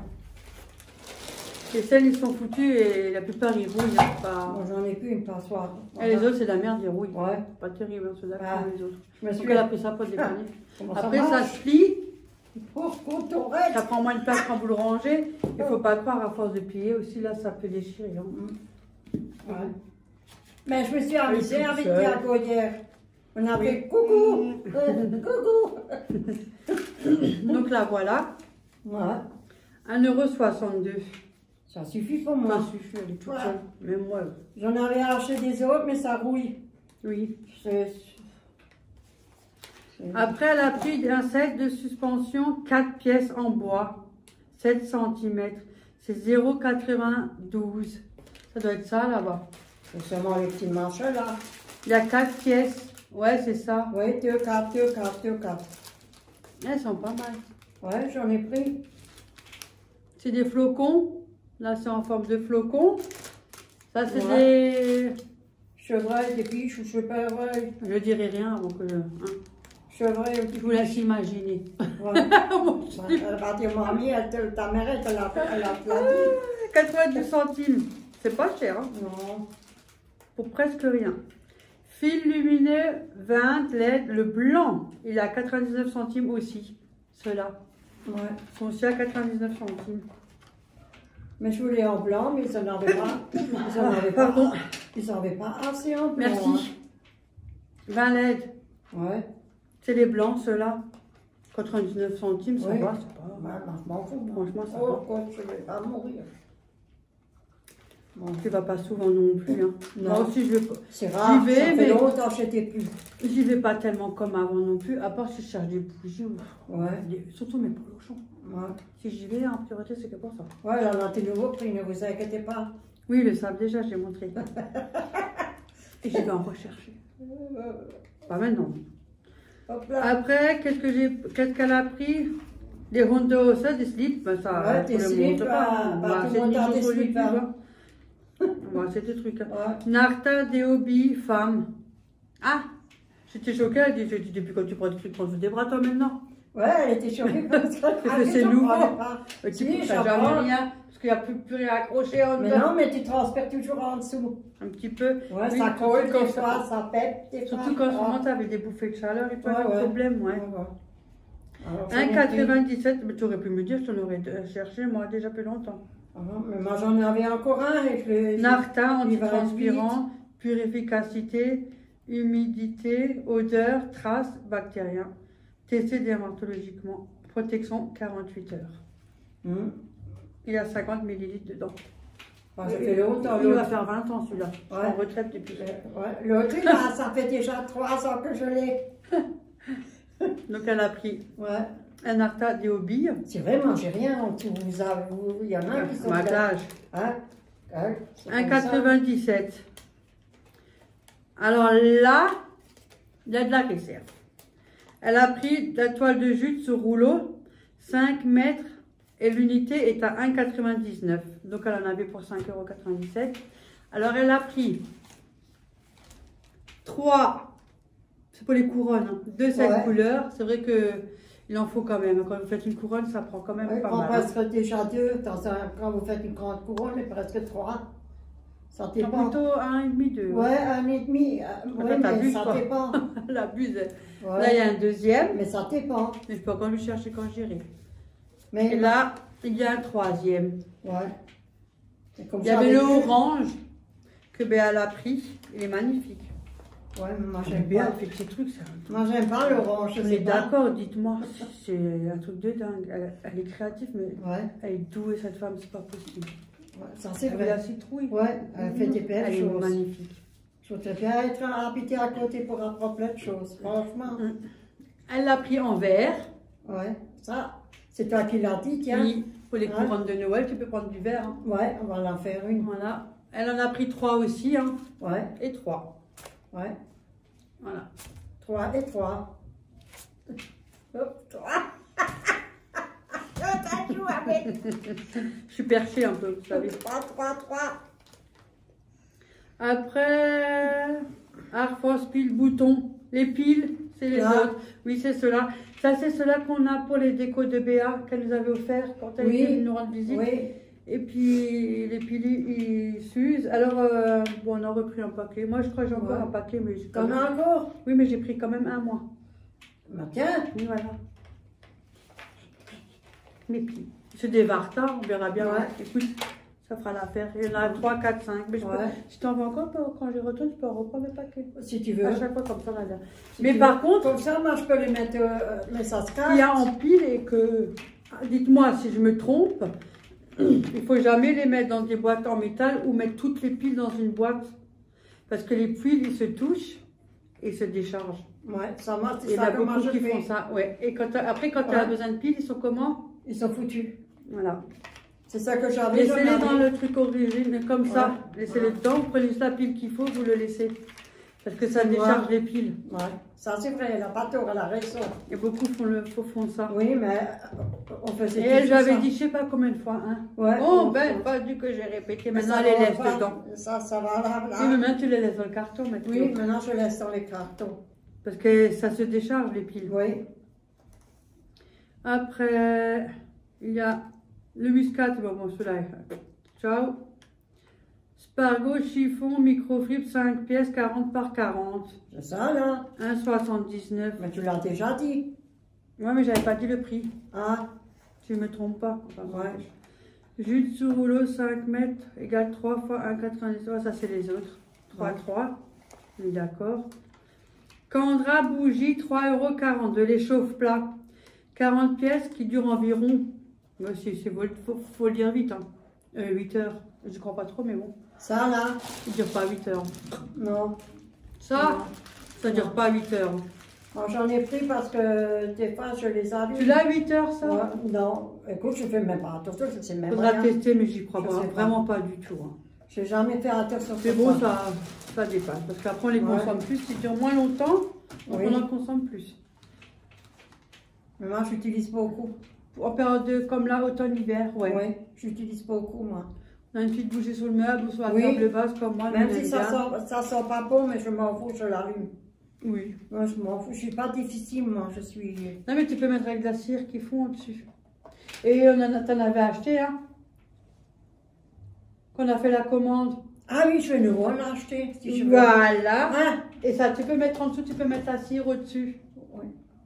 Et celles, ils sont foutus et la plupart, ils rouillent. Hein, pas... Moi, j'en ai plus une passoire. Et les autres, c'est de la merde, ils rouillent. Ouais. Pas terrible, hein, ceux-là, les autres. Donc, elle a pris ça pour le dépanner. Après, ça se plie. Ça prend moins de place quand vous le rangez. Il ne faut pas croire à force de plier aussi, là, ça peut déchirer. Hein. Ouais. Mais je me suis amusée avec Thiago hier. On a fait coucou, coucou. Donc là, voilà. Ouais. 1,62 €. Ça suffit pour moi. Ça suffit, elle est toute seule. Même moi. J'en avais acheté des autres, mais ça rouille. Oui. Après, elle a pris un set de suspension 4 pièces en bois, 7 cm. C'est 0,92. Ça doit être ça là-bas. C'est seulement les petits marchés là. Il y a 4 pièces. Ouais, c'est ça. Oui, 2, 4, 2, 4, 2, 4. Elles sont pas mal. Ouais, j'en ai pris. C'est des flocons. Là, c'est en forme de flocons. Ça, c'est des... Chevreuil, des biches ou chevreuil. Je dirai rien avant que je... Hein. Chevreuil. Je vous laisse imaginer. Ouais. Elle va dire, mamie, ta mère, elle te l'a dit. 90 centimes. C'est pas cher, hein? Non. Pour presque rien. Fil lumineux 20 LED, le blanc, il est à 99 centimes aussi. Ceux-là. Ouais. Ils sont aussi à 99 centimes. Mais je voulais en blanc, mais ils n'en avaient pas. Ils n'en avaient pas assez en blanc. Merci. Hein. 20 LED. Ouais. C'est les blancs, ceux-là. 99 centimes, ça va, c'est pas... Ouais, je m'en fous. Franchement, ça va. Oh, je ne vais pas mourir. Bon. Tu vas pas souvent non plus. Hein. Non. Moi aussi, je vais pas. C'est rare, j'y vais, ça fait longtemps que j'étais plus. J'y vais pas tellement comme avant non plus, à part si je cherche des bougies ou... Ouais. Surtout mes polochons. Ouais. Si j'y vais, en priorité, c'est que pour ça. Ouais, j'en ai des nouveaux prix, ne vous inquiétez pas. Oui, ils le savent déjà, j'ai montré. Et je vais en rechercher. Pas maintenant. Hop là. Après, qu'est-ce qu'elle a pris? Des rondos, ça, des slips, ben ça, ouais, des slips, c'est des slips, c'est des trucs. Hein. Ouais. Narta des hobbies femmes. Ah, j'étais choquée, elle dit, depuis quand tu prends des trucs, prends des bras toi maintenant? Ouais, elle était choquée parce que c'est nouveau. Si, tu n'as jamais rien, parce qu'il n'y a plus rien accroché en dedans. Mais non, mais tu transfères toujours en dessous. Un petit peu. Ouais, oui, ça colle des fois, ça pète. Surtout quand je monte avec des bouffées de chaleur, il peut y avoir un problème, ouais. 1,97, mais tu aurais pu me dire, je t'en aurais cherché, moi, déjà plus longtemps. Mais moi, j'en avais encore un. Narta, antitranspirant, pure efficacité, humidité, odeur, traces, bactériens. Testé dermatologiquement. Protection 48 heures. Il y a 50 ml dedans. Ça fait longtemps. Il va faire 20 ans celui-là. Je suis en retraite depuis. L'autre, ça fait déjà 3 ans que je l'ai. Donc elle a pris un Narta des hobbies. C'est vrai, moi j'ai rien en dessous. Il y en a qui sont... Matage. 1,97. Alors là, il y a de la réserve. Elle a pris la toile de jute sur rouleau, 5 mètres, et l'unité est à 1,99. Donc elle en avait pour 5,97 €. Alors elle a pris 3, c'est pour les couronnes, hein, de cette couleur. C'est vrai qu'il en faut quand même. Quand vous faites une couronne, ça prend quand même pas mal. Presque déjà 2. Quand vous faites une grande couronne, il presque 3. Ça dépend. Plutôt 1,5, 2. Ouais, 1,5. Oui, mais ça dépend. Elle abuse. Là, il y a un deuxième. Mais ça dépend. Mais je peux encore lui chercher quand j'irai. Et là, il y a un troisième. Ouais. Il y avait le orange que Béa a pris. Il est magnifique. Ouais, mais moi j'aime Béa pas. fait de ces trucs, ça. Moi j'aime pas l'orange, je On sais est pas. d'accord, dites-moi. C'est un truc de dingue. Elle est créative, mais Ouais, elle est douée, cette femme, c'est pas possible. ouais, ça c'est Elle fait vrai. la citrouille. Ouais, elle fait des belles Elle est choses. magnifique. Je voudrais bien être habitée à côté pour apprendre plein de choses, franchement. Elle l'a pris en verre. Ouais, ça, c'est toi qui l'as dit, tiens. Oui, pour les Ouais. couronnes de Noël, tu peux prendre du verre. Hein. Ouais, on va en faire une. Voilà. Elle en a pris 3 aussi. Hein. Ouais, Et 3. ouais. Voilà. 3 et 3. Hop, 3. Je suis perchée un peu, vous savez. 3, 3, 3. Après, Arfos pile bouton. Les piles, c'est les Là. autres. Oui, c'est ceux-là. Ça, c'est ceux-là qu'on a pour les décos de Béa qu'elle nous avait offert quand elle Oui. était venue nous rendre visite. Oui, Et puis, les piles, ils s'usent. Alors, bon, on a repris un paquet. Moi, je crois que j'ai encore Ouais. un paquet, mais j'ai quand t'en même... as encore? Oui, mais j'ai pris quand même un mois. Bah tiens, Oui, voilà. Les piles. C'est des Varta, on verra bien. Ouais. Écoute, ça fera l'affaire. Il y en a 3, 4, 5. Mais je peux... Ouais. si t'en veux encore, quand je retourne, je peux en reprendre le paquet. si tu veux. À chaque fois, comme ça, madame. Si Mais tu par veux. contre, Comme ça, moi, je peux les mettre, mais ça se casse. il y a en pile et que... Dites-moi si je me trompe. Il faut jamais les mettre dans des boîtes en métal ou mettre toutes les piles dans une boîte. Parce que les piles, ils se touchent et se déchargent. Ouais, ça marche, Et c'est il y en a ça que moi beaucoup je qui fais. font ça. Ouais. Et quand après, quand tu as Ouais. besoin de piles, ils sont comment? Ils sont foutus. Voilà. C'est ça que j'avais. j'en Laissez-les avais. dans le truc origine, comme ça. Ouais. Laissez-les dedans, vous prenez juste la pile qu'il faut, vous le laissez. Parce que ça décharge les piles. Ouais, ça c'est vrai, elle n'a pas tort, elle a raison. Et beaucoup font ça. Oui, mais on faisait Et elle, tous j'avais ça. dit, je sais pas combien de fois. Hein. Ouais, Oh, on- ben, pas du que j'ai répété. Mais Maintenant, ça elle les va laisse pas. dedans. Ça va là. Oui, mais maintenant, tu les laisses dans le carton maintenant. Oui, maintenant je laisse dans les cartons. Parce que ça se décharge, les piles. Oui, Après, il y a le muscat. Bon, celui-là. Ciao. Spargo, chiffon, microfibre, 5 pièces, 40 par 40. c'est ça là. 1,79. Mais tu l'as déjà dit. Ouais, mais j'avais pas dit le prix. Ah, Si je me trompe pas. Enfin, ouais. Jus de sous rouleau, 5 mètres, égale 3 fois 1,93. Ça, c'est les autres. 3, Ouais. 3. On est d'accord. Candra bougie, 3,40 € de l'échauffe-plat. 40 pièces qui durent environ. Ouais, faut le dire vite. Hein. 8 heures. Je crois pas trop, mais bon. Ça là. Il dure pas 8 heures. Non. Ça, Non. ça dure pas 8 heures. Moi j'en ai pris parce que des fois je les allume. Tu l'as 8 heures, ça? Ouais, non, écoute, je fais même pas attention, je sais même Faudra rien. tester, mais j'y crois Je pas. sais pas. Vraiment pas du tout. Hein. J'ai jamais fait attention. Mais sur bon, ça. ça dépasse. Parce qu'après, on les Ouais. consomme plus. Ils durent moins longtemps, donc Oui. on en consomme plus. Mais moi j'utilise beaucoup. En période comme là, automne-hiver, ouais. Oui, j'utilise beaucoup moi. On a une petite bougie sur le meuble ou sur la Oui. table basse comme moi. Même on si aime ça bien. sent pas bon, mais je m'en fous, je l'allume. Oui. Moi je m'en fous, je suis pas difficile, moi je suis. Non, mais tu peux mettre avec de la cire qui fond au-dessus. Et t'en avais acheté, hein? Qu'on a fait la commande. Ah oui, je vais nouveau en acheter si je veux. Voilà. Ah, Et ça, tu peux mettre en dessous, tu peux mettre la cire au-dessus. oui.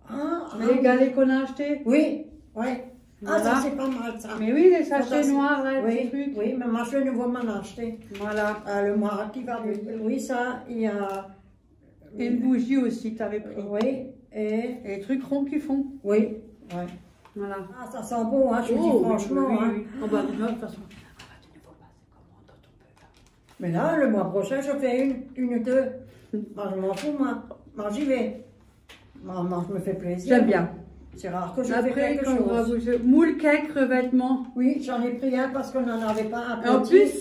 Ah, Les galets qu'on a achetés. Oui, oui. Ah, Voilà. ça c'est pas mal ça. Mais oui, les sachets Ça, c'est- noirs, là, les Oui, trucs. oui, mais moi je vais nouveau m'en acheter. Voilà. Le mois qui va venir. Oui, ça, il y a. Et une bougie aussi, tu avais pris. Oui, et. Et les trucs ronds qui font. Oui, oui. Voilà. Ah, ça sent bon, hein, je vous dis oui, franchement. oui, Hein. oui. Oh, bah, de toute façon. Mais là, le mois prochain, je fais une ou deux. Moi, je m'en fous, moi. Moi, j'y vais. Moi, je me fais plaisir. J'aime bien. C'est rare que je fais Après, quelque quand on va chose. bouger. Moule, cake, revêtement. Oui, j'en ai pris un parce qu'on n'en avait pas un Et en petit. plus,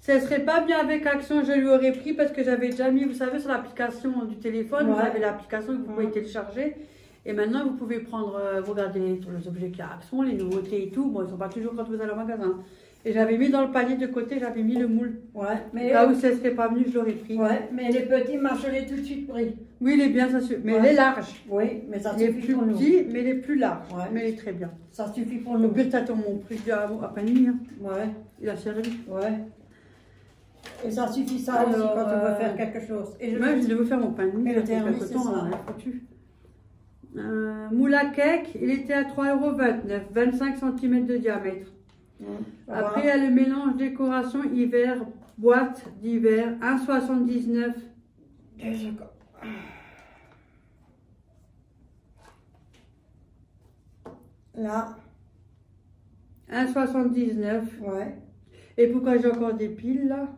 ce serait pas bien avec Action, je lui aurais pris parce que j'avais déjà mis, vous savez, sur l'application du téléphone, vous Ouais. avez l'application que vous pouvez télécharger. Et maintenant, vous pouvez prendre, vous regardez les objets qu'il y a à Action, les nouveautés et tout. Bon, ils ne sont pas toujours quand vous allez au magasin. Et j'avais mis dans le panier de côté, j'avais mis le moule. Ouais, mais. Là où ça ne serait pas venu, je l'aurais pris. Ouais, mais les petits, moi, je l'ai tout de suite pris. Oui, il est bien, ça suffit. Mais Ouais. il est large. Oui, mais ça Il est suffit plus pour nous. petit, mais il est plus large. Ouais. Mais il est très bien. Ça suffit pour Au nous. pire, t'attends mon prix à panier. Hein. Ouais, Il a servi. ouais. Et ça suffit ça aussi Alors, quand on veut faire quelque chose. Et Moi, je devais faire mon panier. Et le ça fait thermos, quelque c'est temps, ça. on en a foutu. Moule à cake, il était à 3,29 €, 25 cm de diamètre. Après, il y a le mélange décoration hiver, boîte d'hiver, 1,79. 2 secondes. Là. 1,79. Ouais. Et pourquoi j'ai encore des piles là?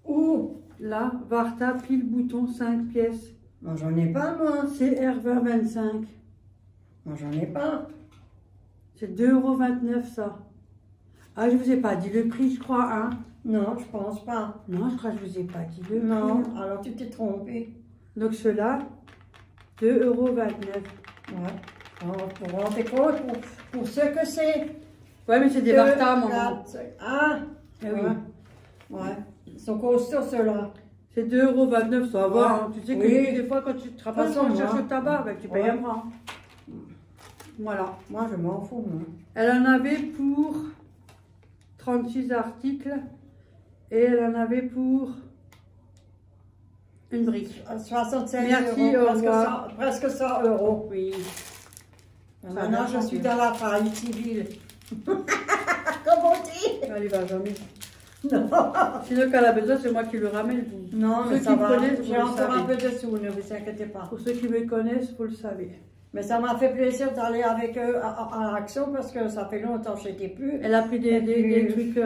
Où? Là, Varta, pile bouton, 5 pièces. Moi, j'en ai pas, moi. C'est CR2025. Moi, j'en ai pas. C'est 2,29 € ça. Ah, je vous ai pas dit le prix, je crois, hein? Non, je pense pas. Non, je crois que je vous ai pas dit le prix. Non, alors tu t'es trompé. Donc ceux-là, 2,29 €. Ouais. Alors, pour rendre compte, pour ce que c'est. Ouais, mais c'est des Varta, maman. Ah, Eh oui. Ouais. Ils sont costauds, ceux-là. C'est 2,29 € ça va. Ouais. Hein. Tu sais que Oui. des fois, quand tu te rappelles, façon, quand tu cherches moi. le tabac, ben, tu payes Ouais. un bras. Voilà. Moi, je m'en fous, moi. Elle en avait pour 36 articles et elle en avait pour une brique. 65 Merci, €, au revoir. presque 100 €. Oui. Maintenant, je suis dans la faillite civile. Comme on dit. Elle y va jamais. Non, Sinon, quand elle a besoin, c'est moi qui le ramène. non Ceux mais qui ça me va. connaissent, J'ai vous le encore un savez. peu de sous, ne vous inquiétez pas. Pour ceux qui me connaissent, vous le savez. Mais ça m'a fait plaisir d'aller avec eux à l'action parce que ça fait longtemps que je n'étais plus. Elle a pris des trucs...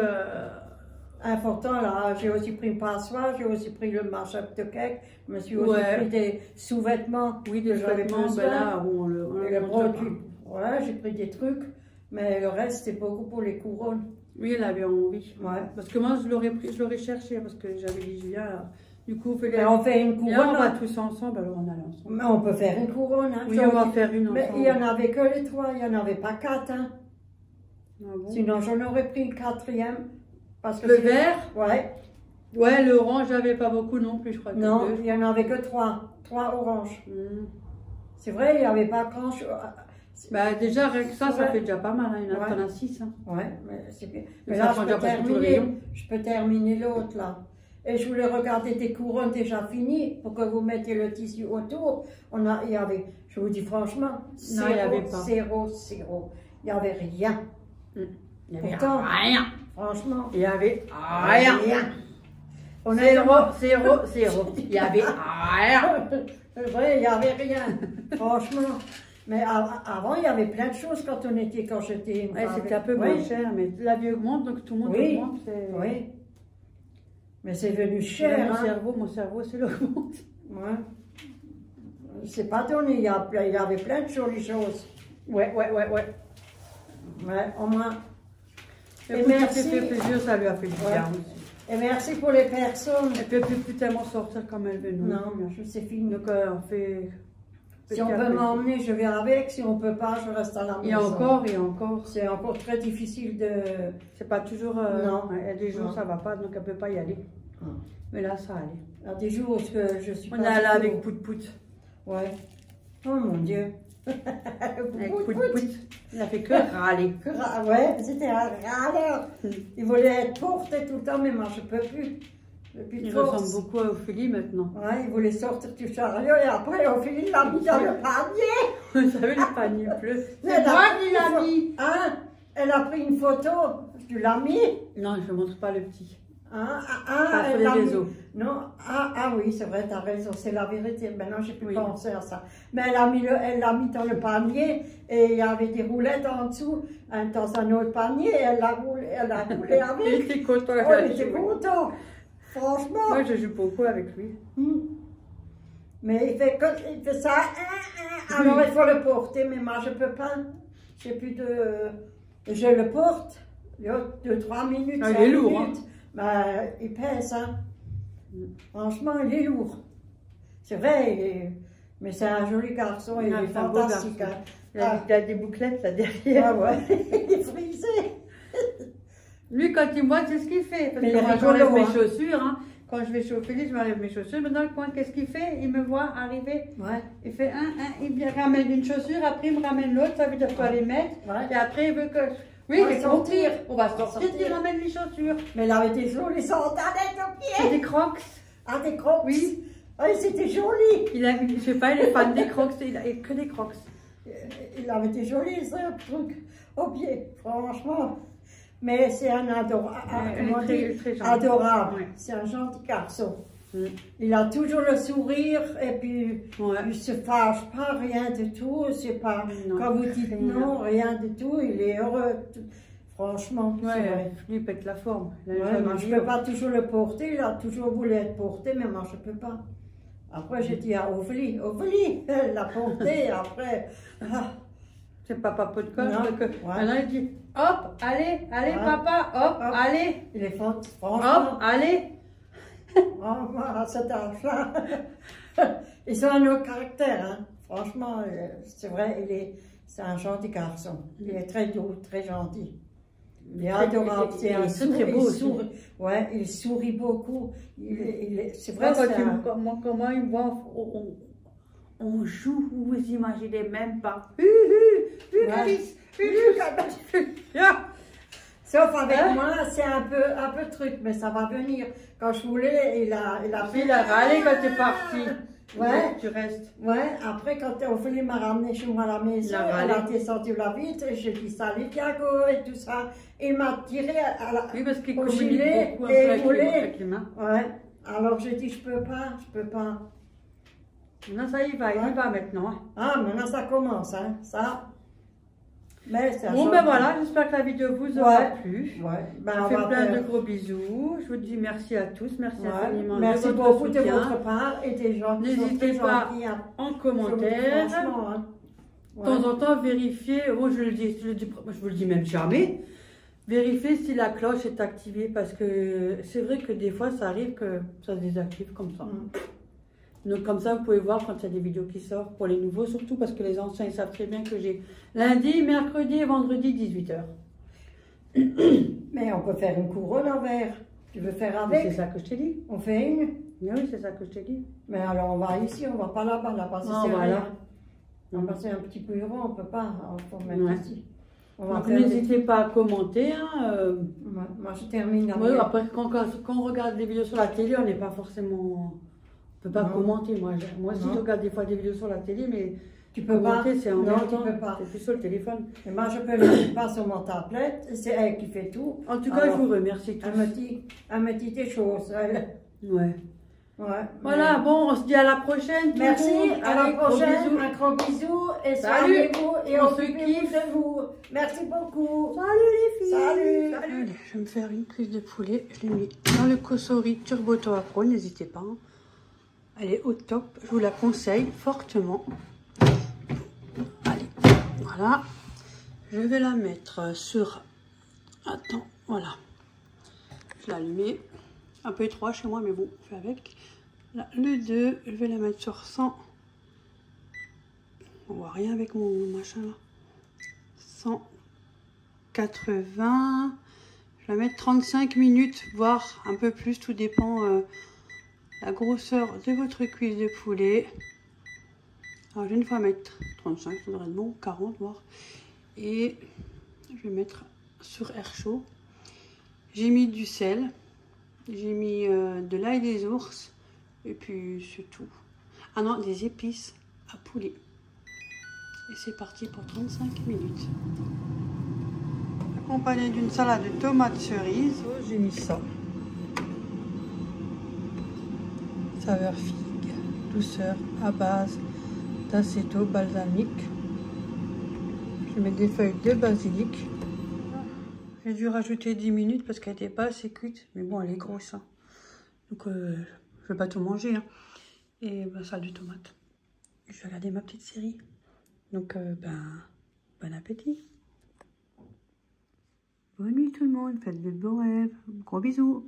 Important là, j'ai aussi pris le passoire, j'ai aussi pris le marché de cake, je me suis aussi Ouais. pris des sous-vêtements. Oui, des que j'avais vêtements, besoin. ben là, on le Et le montre produit. Ouais, j'ai pris des trucs, mais le reste c'était beaucoup pour les couronnes. Oui, elle avait envie. Ouais. Parce que moi, je l'aurais cherché, parce que j'avais dit, Julien, là, du coup, Mais on fait une Viens, couronne. on va Hein. tous ensemble, alors on allait ensemble. Mais on peut faire une couronne. Hein. Oui, on va faire une Mais ensemble. il n'y en avait que les 3, il n'y en avait pas 4. Hein. Ah bon? Sinon j'en aurais pris une 4e. Parce que Le sinon- vert? Ouais. Ouais, le orange, j'avais pas beaucoup non plus, je crois que Non, 2. il n'y en avait que 3. 3 oranges. C'est vrai, il n'y avait pas grand chose. Bah, déjà, rien que ça, ça Ouais. fait déjà pas mal. Hein. Il y en a Ouais. t'en as 6. Hein. Ouais, mais c'est bien. Mais Mais ça là, prend déjà presque tout le je peux terminer l'autre là. Et je voulais regarder des couronnes déjà finies pour que vous mettiez le tissu autour. Il y avait, je vous dis franchement, il y avait pas. zéro. Il n'y avait rien. Il y avait Pourtant, rien. franchement, Il y avait rien. Honnêtement, Zéro. Il y avait rien. c'est vrai, il n'y avait rien. Franchement. Mais avant, il y avait plein de choses quand j'étais. Ouais, c'était un peu moins cher, mais la vie augmente, donc tout le monde Oui. augmente. Oui. Mais c'est venu Cher, cher. mon cerveau, c'est l'augmente. Ouais. C'est pas donné, il y avait plein de jolies choses. Ouais. Ouais, au moins. Et Et merci. merci. Ça fait plaisir, ça lui a fait du bien Ouais. aussi. Et merci pour les personnes. Et puis elle peut plus tellement sortir comme elle veut. Non, c'est fini. Donc on fait... Si on peut m'emmener, je vais avec. Si on peut pas, je reste à la maison. Et encore. C'est encore très difficile de... C'est pas toujours... Non. Il y a des jours, Non. ça va pas, donc elle peut pas y aller. Non. Mais là, ça allait. Il y a des jours où je suis On pas... est allé du tout- avec Pout-Pout. Ouais. Oh mon Dieu. Avec Pout, Pout-Pout. pout. Il a fait que râler. Ouais, c'était un râleur. Il voulait être porté tout le temps, mais moi je peux plus. J'ai plus de Il force. ressemble beaucoup à Ophélie maintenant. Ouais, il voulait sortir du chariot et après Ophélie l'a mis dans le panier. Vous savez, le panier bleu. Elle C'est a moi pris qui l'ai une mis. Hein? Elle a pris une photo. Tu l'as mis? Non, je ne montre pas le petit. Hein? Pas sur Elle les l'a mis. réseaux. Non, oui, c'est vrai, tu as raison, c'est la vérité. Maintenant, j'ai plus Oui. pensé à ça. Mais elle l'a mis dans le panier et il y avait des roulettes en dessous, dans un autre panier, et elle l'a roulé Il avec. était content. Oh, il était content. Franchement. Moi, je joue beaucoup avec lui. Mais il fait ça. Alors, il faut le porter, mais moi, je ne peux pas. J'ai plus de... Je le porte. 2-3 minutes. Ah, il 5 est lourd, minutes. Ben, il pèse, hein. Franchement, il est lourd. C'est vrai, mais c'est un joli garçon, il est c'est un beau fantastique. garçon. Hein. Il a des bouclettes là derrière. Ouais, il est frisé. Lui, quand il me voit, c'est ce qu'il fait. Parce Mais que il est moi, j'enlève rigolo, mes hein. chaussures. Hein. Quand je vais chez Ophélie, je m'enlève mes chaussures. Mais dans le coin, qu'est-ce qu'il fait? Il me voit arriver. Ouais. Il fait il me ramène une chaussure, après il me ramène l'autre, ça veut dire qu'il faut les mettre. Ouais. Et après, il veut que... Oui, On va j'ai sortir. compris. On va sortir, il ramène les chaussures. Mais il avait des jolies sandalettes aux C'est pieds. des crocs. Ah, des crocs. Oui. Ah, c'était joli. Il a, je sais pas, il est fan des crocs, il a que des crocs. Il avait des jolis trucs. au pied, franchement. Mais c'est un adorable. Ouais. C'est un gentil garçon. Mm. Il a toujours le sourire et puis Ouais. il se fâche pas, rien du tout. C'est pas Non, quand vous dites rien. non, rien du tout. Il est heureux. Franchement, c'est vrai. Ouais, lui il pète la forme. Ouais, moi, je ne peux pas toujours le porter. Il a toujours voulu être porté, mais moi je ne peux pas. Après, j'ai dit à Ophélie, elle l'a porté. Après, C'est papa pot de coche. Non, Donc, ouais. maintenant il dit hop, allez, Ouais. papa, hop, Hop. allez, il est fort, hop, franchement. allez. Franchement, à cet âge-là, ils ont un autre caractère. Hein. Franchement, c'est vrai, c'est un gentil garçon. Il est très doux, très gentil. Il est adorable. C'est un très beau aussi. Ouais, il sourit beaucoup. C'est vrai, Comment il me voit, on joue, vous imaginez même pas. Sauf avec Hein? moi, c'est un peu truc, mais ça va venir. Quand je voulais, il a Il a râlé quand t'es parti. Ouais. Tu restes. Ouais, après quand Ophélie m'a ramené chez moi à la maison, elle a descendu la vitre et j'ai dit salut Thiago et tout ça. Il m'a tiré Oui, parce qu'il au communique gilet beaucoup et avec voulait. les mains. Ouais, alors j'ai dit je peux pas. Non, ça y va, il y va maintenant. Hein. Ah, maintenant ça commence, hein, ça. Mais c'est Bon, ben voilà, j'espère que la vidéo vous aura plu. Ouais, ben Je on vous fais va plein faire. de gros bisous. Je vous dis merci à tous, merci infiniment Merci de votre beaucoup de soutien. votre part et des gens qui sont N'hésitez très pas gentils, hein. en commentaire. Franchement, hein. De temps en temps, vérifiez, moi je vous le dis même jamais, vérifiez si la cloche est activée parce que c'est vrai que des fois ça arrive que ça se désactive comme ça. Donc comme ça, vous pouvez voir quand il y a des vidéos qui sortent pour les nouveaux, surtout parce que les anciens, ils savent très bien que j'ai lundi, mercredi et vendredi 18h. Mais on peut faire une couronne en verre. Tu veux faire avec? C'est ça que je t'ai dit. On fait une? Oui, c'est ça que je t'ai dit. Mais alors on va ici, on va pas là-bas, là-bas c'est Non, serré, voilà. hein. On va passer un petit bureau, on peut pas, on faut mettre Ouais. ici. On va Donc faire n'hésitez pas à commenter. Hein, Moi je termine ouais, après. après, quand on regarde des vidéos sur la télé, on n'est pas forcément... On peut pas Non. commenter. Moi aussi, Non. je regarde des fois des vidéos sur la télé, mais Tu peux pas? commenter, c'est en Non, même tu temps. peux pas. C'est plus sur le téléphone. Et moi je peux le pas sur mon tablette, c'est elle qui fait tout. En tout cas, Alors, je vous remercie tous. elle me dit des choses. Ouais. Ouais. Voilà, bon, on se dit à la prochaine. tout le Merci, monde. à la Allez, gros prochaine, bisous. un gros bisou et Salut. soignez-vous et On se occupez-vous kiffe. de vous. Merci beaucoup. Salut les filles. Salut. Allez, je vais me faire une cuisse de poulet. Je l'ai mis dans le Cosori Turbo Toa Pro, n'hésitez pas. Hein. Elle est au top, je vous la conseille fortement. Allez, voilà. Je vais la mettre sur... Attends, voilà. Je l'ai allumée. Un peu étroit chez moi, mais bon, on fait avec. Là, le 2, je vais la mettre sur 100. On voit rien avec mon machin là. 180. Je vais la mettre 35 minutes, voire un peu plus. Tout dépend la grosseur de votre cuisse de poulet. Alors, je vais une fois mettre 35, ça devrait être bon, 40 voire. Et je vais mettre sur air chaud. J'ai mis du sel. J'ai mis de l'ail des ours. Et puis c'est tout. Ah non, des épices à poulet. Et c'est parti pour 35 minutes. Accompagné d'une salade de tomates cerises. Oh, j'ai mis ça. Saveur figue, douceur à base d'acéto balsamique. Je vais mettre des feuilles de basilic. J'ai dû rajouter 10 minutes parce qu'elle n'était pas assez cuite. Mais bon, elle est grosse. Hein. Donc, je ne vais pas tout manger. Hein. Et ma salade de tomates. Je vais regarder ma petite série. Donc, bon appétit. Bonne nuit tout le monde. Faites de beaux rêves. Gros bisous.